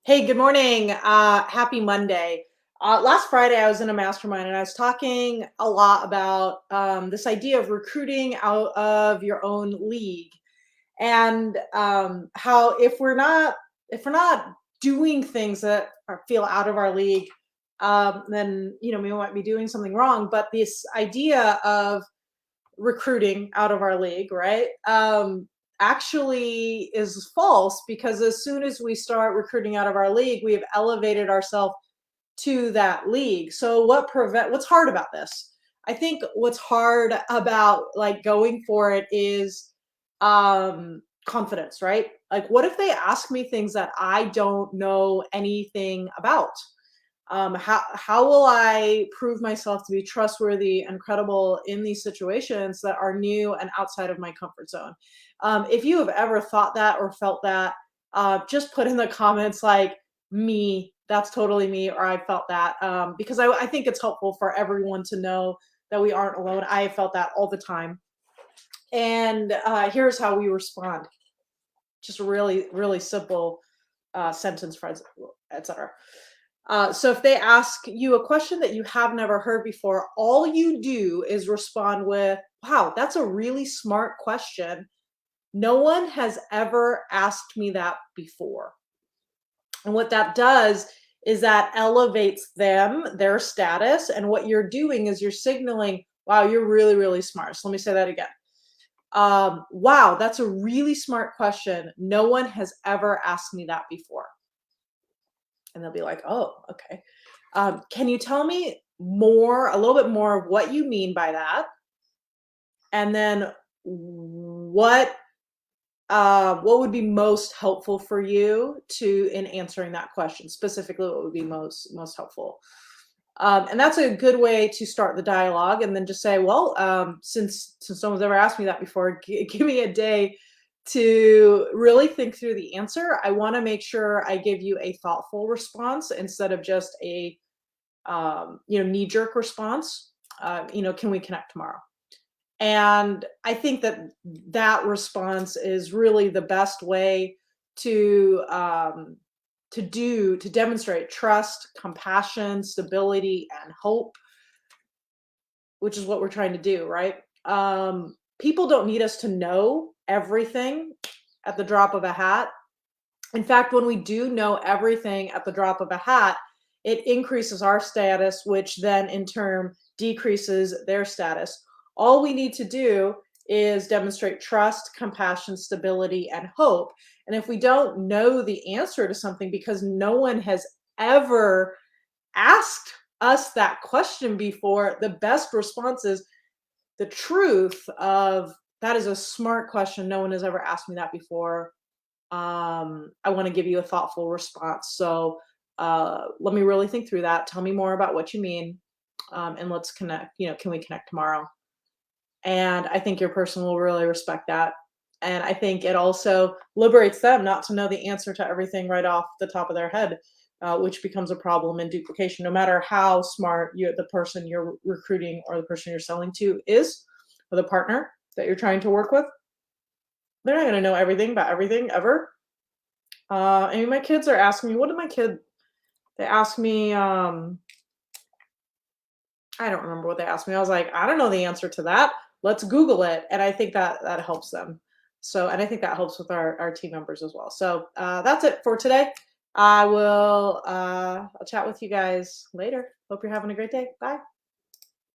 Hey, good morning. Happy Monday. Last Friday, I was in a mastermind and I was talking a lot about this idea of recruiting out of your own league and how if we're not doing things that feel out of our league, then we might be doing something wrong. But this idea of recruiting out of our league, right? Actually is false because as soon as we start recruiting out of our league, we have elevated ourselves to that league. So what's hard about this? I think what's hard about like going for it is confidence, right? Like what if they ask me things that I don't know anything about? How will I prove myself to be trustworthy and credible in these situations that are new and outside of my comfort zone? If you have ever thought that or felt that, just put in the comments like me, that's totally me, or I felt that, because I think it's helpful for everyone to know that we aren't alone. I have felt that all the time. And here's how we respond. Just a really, really simple sentence, friends, etc. So if they ask you a question that you have never heard before, all you do is respond with, wow, that's a really smart question. No one has ever asked me that before. And what that does is that elevates them, their status. And what you're doing is you're signaling, wow, you're really, really smart. So let me say that again. Wow, that's a really smart question. No one has ever asked me that before. And they'll be like, oh, okay. Can you tell me more, a little bit more of what you mean by that? And then what would be most helpful for you to in answering that question? Specifically, what would be most helpful? And that's a good way to start the dialogue. And then just say, well, since no one's ever asked me that before, give me a day to really think through the answer. I want to make sure I give you a thoughtful response instead of just a knee jerk response. Can we connect tomorrow? And I think that that response is really the best way to to demonstrate trust, compassion, stability, and hope, which is what we're trying to do, right? People don't need us to know everything at the drop of a hat. In fact, when we do know everything at the drop of a hat, it increases our status, which then in turn decreases their status. All we need to do is demonstrate trust, compassion, stability, and hope. And if we don't know the answer to something because no one has ever asked us that question before, the best response is the truth of that is a smart question. No one has ever asked me that before. I want to give you a thoughtful response. So let me really think through that. Tell me more about what you mean. And let's connect. Can we connect tomorrow? And I think your person will really respect that. And I think it also liberates them not to know the answer to everything right off the top of their head, which becomes a problem in duplication. No matter how smart the person you're recruiting or the person you're selling to is, or the partner that you're trying to work with, they're not going to know everything about everything ever. I mean, my kids are asking me, what did my kid, they asked me, I don't remember what they asked me. I was like, I don't know the answer to that. Let's Google it. And I think that that helps them. So, and I think that helps with our team members as well. So that's it for today. I'll chat with you guys later. Hope you're having a great day. Bye.